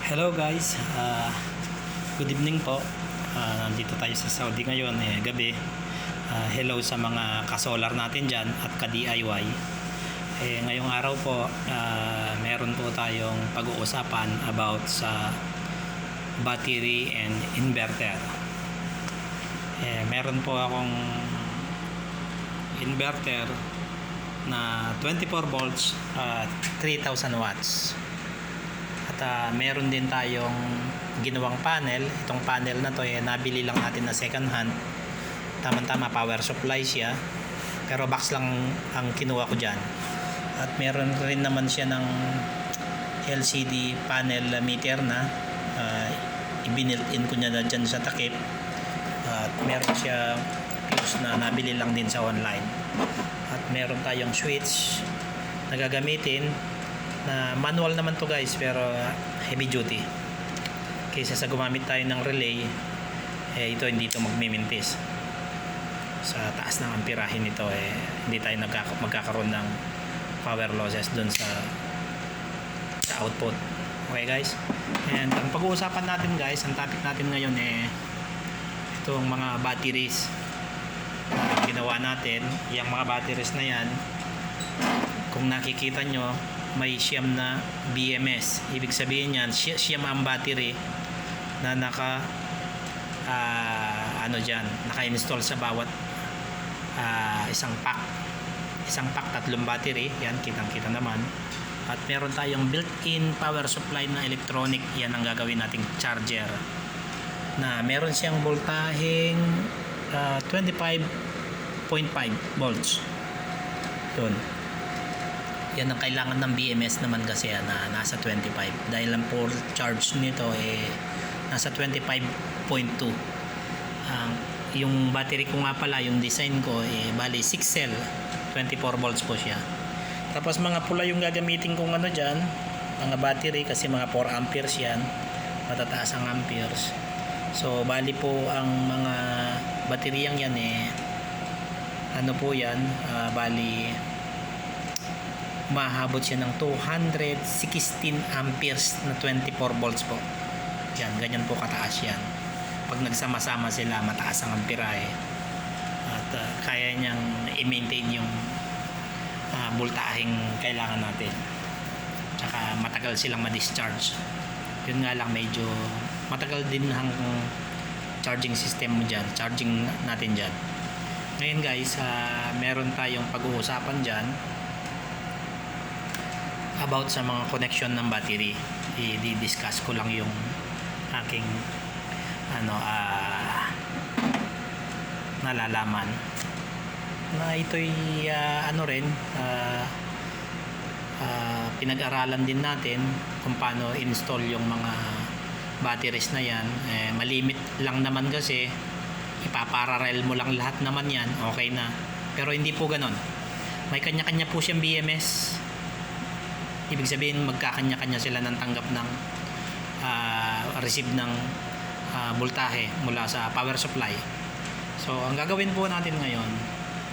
Hello guys, good evening po. Nandito tayo sa Saudi ngayon, gabi. Hello sa mga ka-solar natin dyan at ka-DIY. Ngayong araw po, meron po tayong pag-uusapan about sa battery and inverter. Meron po akong inverter na 24 volts at 3,000 watts. Meron din tayong ginawang panel. Itong panel na to nabili lang natin na second hand. Tama-tama power supply siya, pero box lang ang kinuha ko dyan. At meron rin naman siya ng LCD panel meter na i-built in ko niya na dyan sa takip. At meron siya fuse na nabili lang din sa online. At meron tayong switch na gagamitin na manual naman to guys, pero heavy duty. Kaysa sa gumamit tayo ng relay, ito hindi ito magmimintis. Sa taas ng amperahe nito, hindi tayo magkakaroon ng power losses dun sa output. Okay guys, and ang pag-uusapan natin guys, ang topic natin ngayon itong mga batteries na ginawa natin. Yung mga batteries na yan, kung nakikita nyo, may siyam na BMS. Ibig sabihin yan, siyam ang battery na naka-install sa bawat isang pack. Isang pack, tatlong battery. Yan, kitang-kita naman. At meron tayong built-in power supply na electronic. Yan ang gagawin nating charger. Na meron siyang voltaheng 25.5 volts. Doon. Yan ang kailangan ng BMS naman kasi na nasa 25, dahil ang full charge nito nasa 25.2. Yung battery ko nga pala, yung design ko bali 6 cell, 24 volts po siya. Tapos mga pula yung gagamitin kong dyan, mga battery, kasi mga 4 amperes yan, matataas ang amperes. So bali po ang mga bateryang yan bali mahabot siya ng 216 amperes na 24 volts po. Yan, ganyan po kataas yan. Pag nagsama-sama sila, mataas ang amperahe. At kaya niyang i-maintain yung voltaheng kailangan natin. Tsaka matagal silang ma-discharge. Yun nga lang, medyo matagal din ang charging system mo dyan, charging natin dyan. Ngayon guys, meron tayong pag-uusapan dyan about sa mga connection ng battery. I-discuss ko lang yung aking nalalaman na ito'y pinag-aralan din natin kung paano install yung mga batteries na yan. Malimit lang naman kasi, ipaparallel mo lang lahat naman yan, okay na. Pero hindi po ganon. May kanya-kanya po siyang BMS. Ibig sabihin, magkakanya-kanya sila ng tanggap ng receive ng voltahe mula sa power supply. So ang gagawin po natin ngayon,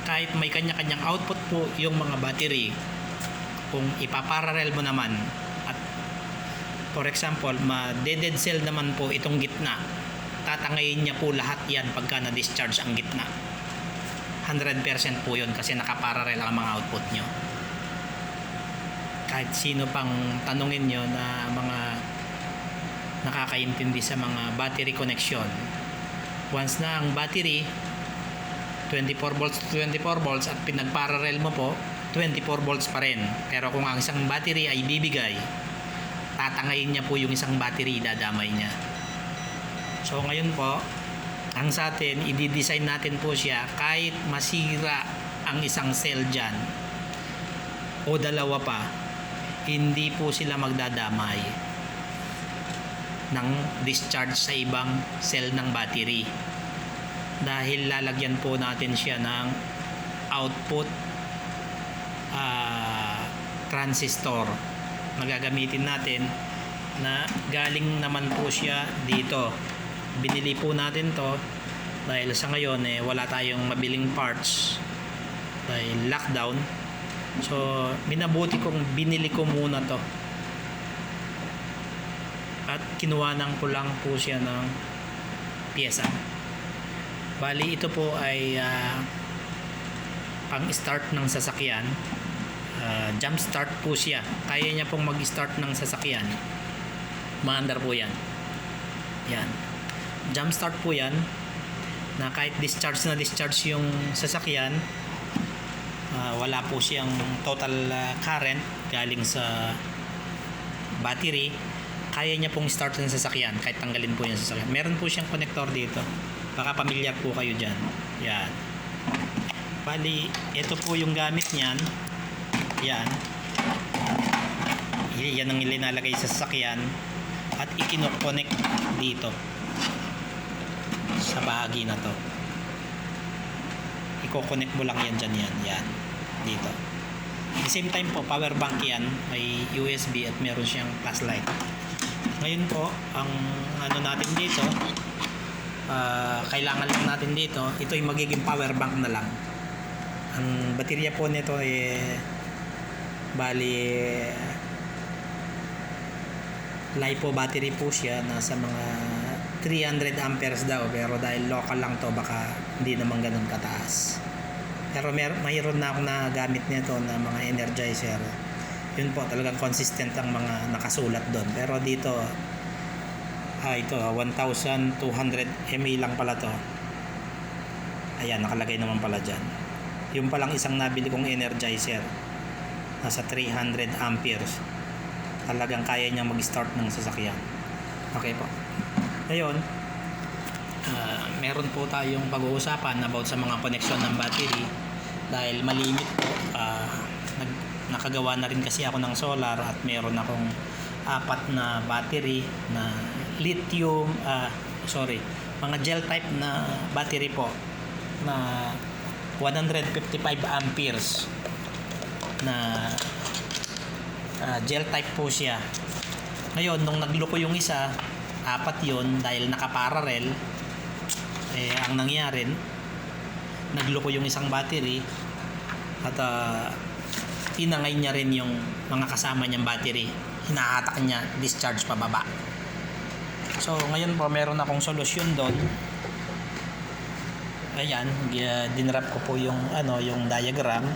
kahit may kanya-kanyang output po yung mga battery, kung ipaparallel mo naman, at for example, ma-dead cell naman po itong gitna, tatangayin niya po lahat yan pagka na-discharge ang gitna. 100% po yun kasi nakaparallel ang mga output nyo. Kahit sino pang tanungin nyo na mga nakakaintindi sa mga battery connection, once na ang battery 24 volts to 24 volts at pinagparallel mo po, 24 volts pa rin. Pero kung ang isang battery ay bibigay, tatangayin niya po yung isang battery, idadamay niya. So ngayon po, ang sa atin, i-design natin po siya kahit masira ang isang cell dyan o dalawa pa, hindi po sila magdadamay ng discharge sa ibang cell ng battery, dahil lalagyan po natin siya ng output transistor na gagamitin natin, na galing naman po siya dito. Binili po natin to dahil sa ngayon wala tayong mabiling parts dahil lockdown. So minabuti kong binili ko muna to at kinuhanan ko lang po siya ng pyesa. Bali ito po ay pang start ng sasakyan. Jump start po siya. Kaya niya pong mag-start ng sasakyan. Maandar po yan. Yan. Jump start po yan na kahit discharge na discharge yung sasakyan, wala po siyang total current galing sa battery, kaya niya pong start ng sasakyan kahit tanggalin po yung sasakyan. Meron po siyang connector dito. Baka pamilyar po kayo dyan. Yan. Bali, ito po yung gamit niyan. Yan. Yan ang ilinalagay sa sasakyan at ikinoconnect dito sa bahagi na to. Iko-connect mo lang yan dyan yan. Yan. Dito. At the same time po, power bank yan. May USB at meron siyang flashlight. Ngayon po, ang ano natin dito, kailangan lang natin dito, ito ay magiging power bank na lang. Ang baterya po nito bali LiPo battery po siya, nasa mga 300 amperes daw, pero dahil local lang to baka hindi naman ganun kataas. Pero mayroon na akong nagamit nito na mga energizer. Yun po, talagang consistent ang mga nakasulat doon. Pero dito ito 1200 mAh lang pala to. Ayan, nakalagay naman pala dyan. Yung palang isang nabili kong energizer, nasa 300 amperes. Talagang kaya niya mag-start ng sasakyan. Okay po. Ngayon, meron po tayong pag-uusapan about sa mga connection ng battery. Dahil malimit po, nakagawa na rin kasi ako ng solar at meron akong 4 na battery na lithium, mga gel type na battery po na 155 amperes na gel type po siya. Ngayon, nung nagluko yung isa, 4 yun dahil nakaparallel, ang nangyari, nagluko yung isang battery at tinangay niya rin yung mga kasama niyang battery. Hinahatak niya, discharge pababa. So, ngayon po, meron akong solusyon doon. Ayan, dinrap ko po yung diagram.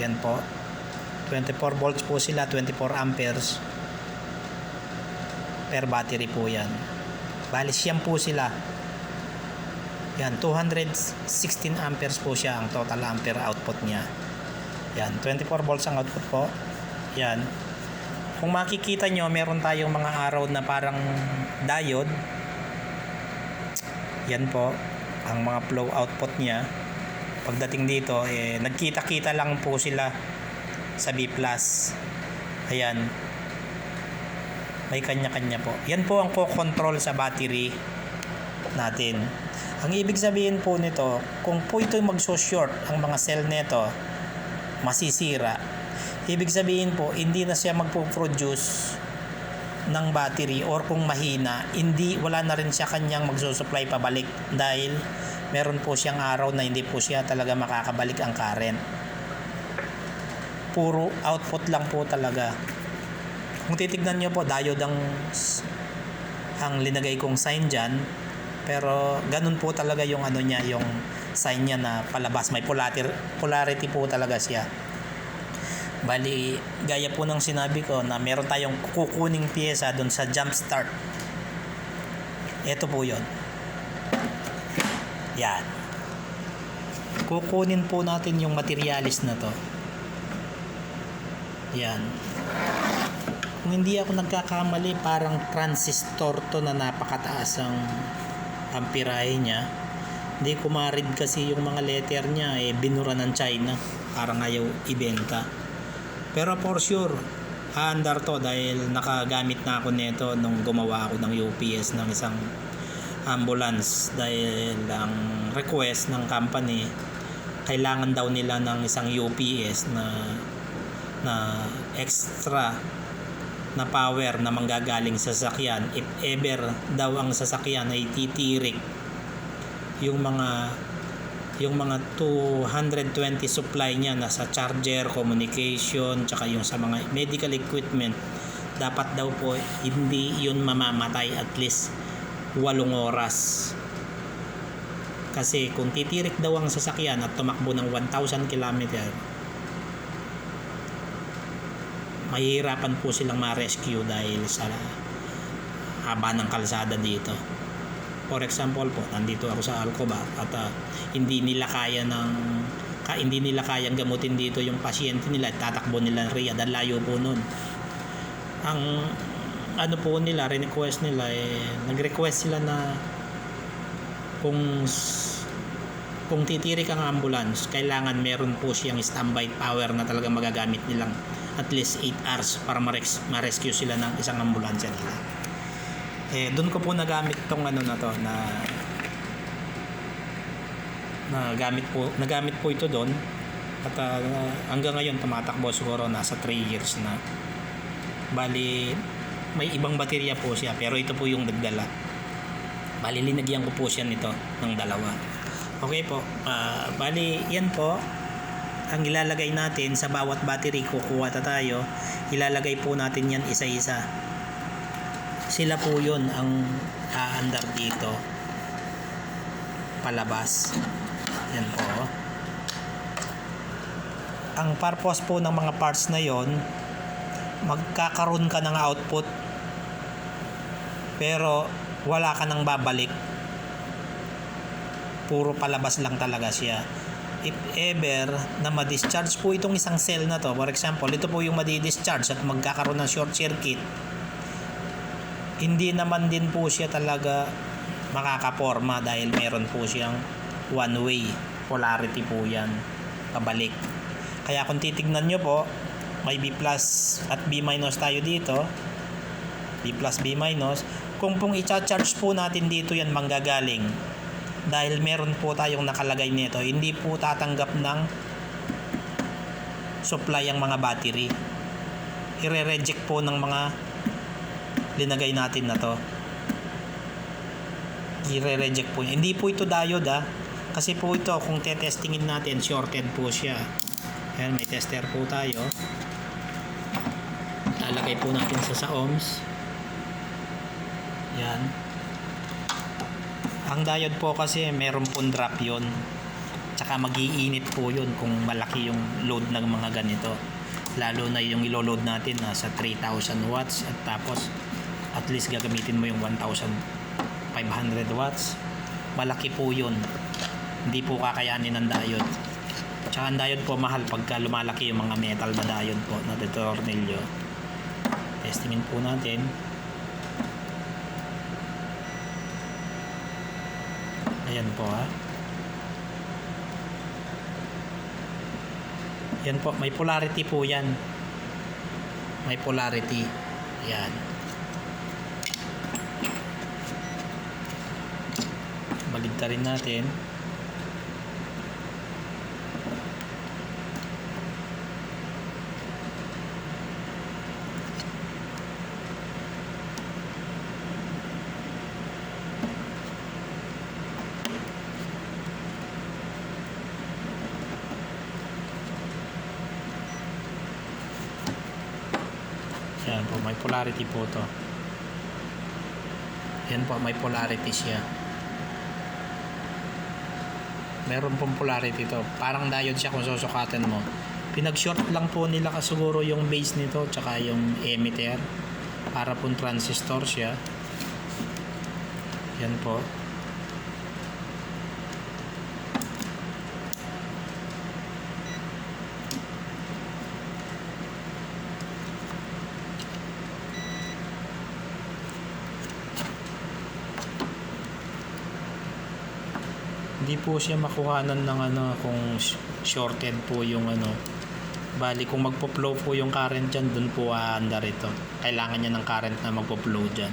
Yan po. 24 volts po sila, 24 amperes per battery po yan. Bali, siyam po sila. Yan, 216 amperes po siya ang total ampere output niya. Yan, 24 volts ang output po. Yan. Kung makikita nyo, meron tayong mga arrow na parang diode. Yan po, ang mga flow output niya. Pagdating dito, nagkita-kita lang po sila sa B+. Ayan. May kanya-kanya po. Yan po ang co-control sa battery natin. Ang ibig sabihin po nito, kung po ito magso-short ang mga cell nito, masisira. Ibig sabihin po, hindi na siya magpo-produce ng battery, or kung mahina, wala na rin siya kanyang magsusupply pabalik dahil meron po siyang araw na hindi po siya talaga makakabalik ang current. Puro output lang po talaga. Kung titignan nyo po, diode ang linagay kong sign dyan, pero ganun po talaga yung niya, yung sign niya na palabas. May polarity po talaga siya. Bali, gaya po ng sinabi ko na meron tayong kukuning pyesa doon sa jump start. Ito po yon. Yan. Kukunin po natin yung materialis na to. Yan. Kung hindi ako nagkakamali, parang transistor to na napakataas ang amperahe niya. Hindi ko ma-read kasi yung mga letter niya, binura ng China. Parang ayaw ibenta. Pero for sure, aandar to dahil nakagamit na ako nito nung gumawa ako ng UPS ng isang ambulance, dahil ang request ng company, kailangan daw nila ng isang UPS na extra na power na manggagaling sa sasakyan if ever daw ang sasakyan ay titirik yung mga 220 supply niya na sa charger, communication, tsaka yung sa mga medical equipment dapat daw po hindi yun mamamatay at least 8 oras. Kasi kung titirik daw ang sasakyan at tumakbo ng 1,000 km, mahihirapan po silang ma-rescue dahil sa haba ng kalsada dito. For example po, nandito ako sa Alcoba at hindi nila kayang gamutin dito yung pasyente nila, tatakbo nila Riyadh, dahil layo po nun. Ang ano po nila, request nila nag-request sila na kung titirik ang ambulance, kailangan meron po siyang standby power na talaga magagamit nilang at least 8 hours para ma-rescue sila ng isang ambulansya nila. Doon ko po nagamit tong ano na to na nagamit po ito doon at hanggang ngayon tumatakbo, siguro nasa 3 years na. Bali may ibang baterya po siya pero ito po yung nagdala. Bali linagyan ko po siya nito ng dalawa. Okay po, bali yan po ang ilalagay natin sa bawat battery. Kukuha tayo, ilalagay po natin yan isa-isa. Sila po yun ang aandar dito palabas. Yan po. Ang purpose po ng mga parts na yon, magkakaroon ka ng output pero wala ka nang babalik, puro palabas lang talaga siya. If ever na ma-discharge po itong isang cell na to, for example ito po yung madi-discharge at magkakaroon ng short circuit, hindi naman din po siya talaga makakaporma dahil meron po siyang one way polarity po yan, pabalik. Kaya kung titignan nyo po, may B plus at B minus tayo dito, B plus B minus. Kung pong i-charge po natin dito yan manggagaling, dahil meron po tayong nakalagay nito, hindi po tatanggap ng supply ang mga battery. I-reject po ng mga linagay natin na to. I-reject po. Hindi po ito diode kasi po ito kung tetestingin natin, shorted po siya. Ayan, may tester po tayo. Lalagay po natin sa ohms. Yan. Ang diode po kasi meron pong drop yun. Tsaka mag-iinit po yun kung malaki yung load ng mga ganito. Lalo na yung ilo-load natin sa 3,000 watts at tapos at least gagamitin mo yung 1,500 watts. Malaki po yun. Hindi po kakayanin ng diode. Tsaka ang diode po mahal pagka lumalaki yung mga metal na diode po na tornilyo. Testingin po natin. Ayan po Yan po, may polarity po yan. May polarity. Yan. Baligtarin natin. Yan po, may polarity po to. Yan po, may polarity siya. Meron pong polarity to. Parang diode siya kung susukatan mo. Pinag-short lang po nila siguro yung base nito tsaka yung emitter para pong transistor siya. Yan po. Hindi po siya makuhanan ng kung shorted po yung bali kung magpo-flow po yung current dyan, dun po aandar ito. Kailangan niya ng current na magpo-flow dyan.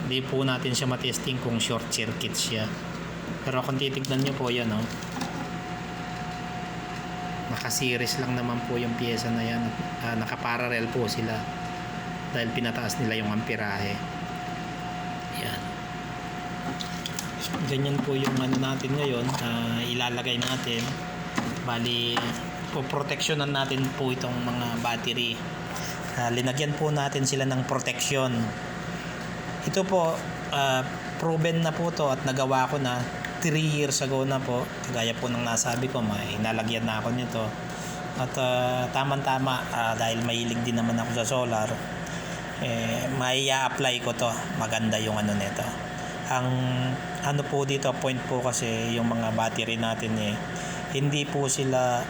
Hindi po natin siya matesting kung short circuit siya. Pero kung titignan nyo po yan naka-series lang naman po yung pyesa na yan. Naka-parallel po sila dahil pinataas nila yung amperahe. Yan. Ganyan po yung natin ngayon. Ilalagay natin. Bali, poproteksyonan natin po itong mga battery. linagyan po natin sila ng protection. Ito po, proven na po to at nagawa ko na 3 years ago na po. Kagaya po ng nasabi ko, may nalagyan na ako nito. At tamang-tama, dahil mahilig din naman ako sa solar, may apply ko to. Maganda yung ano nito. Ang ano po dito, point po kasi yung mga battery natin hindi po sila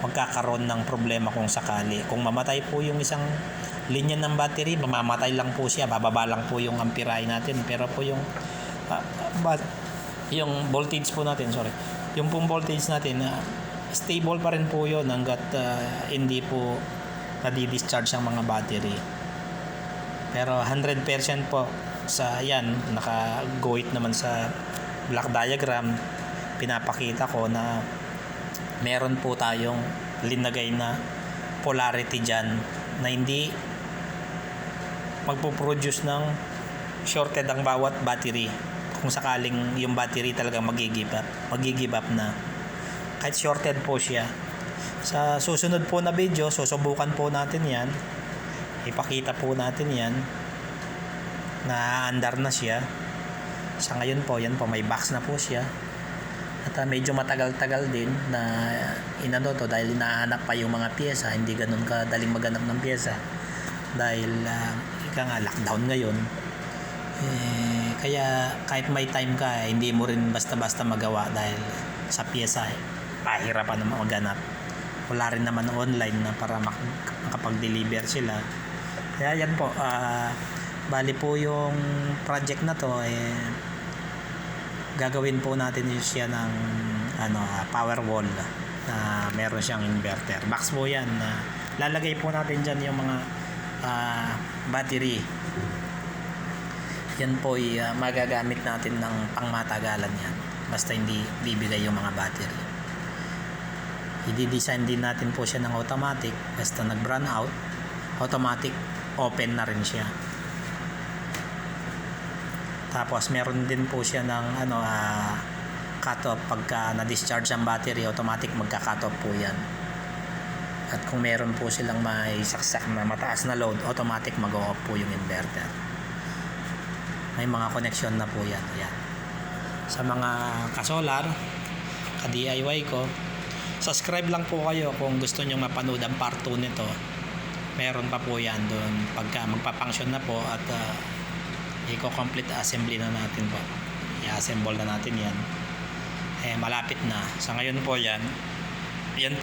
magkakaroon ng problema kung sakali. Kung mamatay po yung isang linya ng battery, mamamatay lang po siya, bababa lang po yung amperahe natin. Pero po yung yung voltage po natin, yung pong voltage natin, stable pa rin po yun hanggat hindi po nadi-discharge ang mga battery. Pero 100% po sa yan, naka-go-it naman sa block diagram, pinapakita ko na meron po tayong linagay na polarity dyan na hindi magpo-produce ng shorted ang bawat battery. Kung sakaling yung battery talagang mag-give up na, kahit shorted po siya. Sa susunod po na video, susubukan po natin yan, ipakita po natin yan na andar na siya. Sa ngayon po, yan po, may box na po siya. At medyo matagal-tagal din na inano to dahil hinahanap pa yung mga pyesa. Hindi ganun kadaling maghanap ng pyesa dahil ika nga lockdown ngayon. Kaya kahit may time ka, hindi mo rin basta-basta magawa dahil sa pyesa pahirapan na maghanap. Wala rin naman online na para makapag-deliver sila. Kaya yan po, bali po yung project na to gagawin po natin siya ng power wall na meron siyang inverter. Box po yan na lalagay po natin dyan yung mga battery. Yan po magagamit natin ng pangmatagalan yan basta hindi bibigay yung mga battery. I-design din natin po siya ng automatic, basta nag-run out automatic open na rin siya. Tapos meron din po siya ng cut off. Pagka na-discharge ang battery, automatic magka-cut off po yan. At kung meron po silang may saksak na mataas na load, automatic mag-off po yung inverter. May mga connection na po yan. Ayan. Sa mga ka-solar, ka-DIY ko, subscribe lang po kayo kung gusto nyo mapanood ang part 2 nito. Meron pa po yan doon pagka magpa-function na po at i-complete assembly na natin po. I-assemble na natin yan. Malapit na. Sa ngayon po yan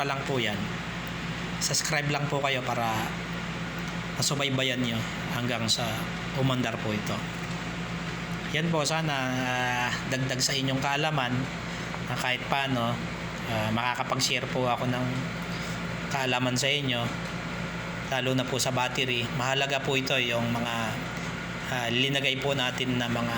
pa lang po yan. Subscribe lang po kayo para masubaybayan nyo hanggang sa umandar po ito. Yan po, sana dagdag sa inyong kaalaman na kahit paano makakapag-share po ako ng kaalaman sa inyo, lalo na po sa battery. Mahalaga po ito yung mga linagay po natin na mga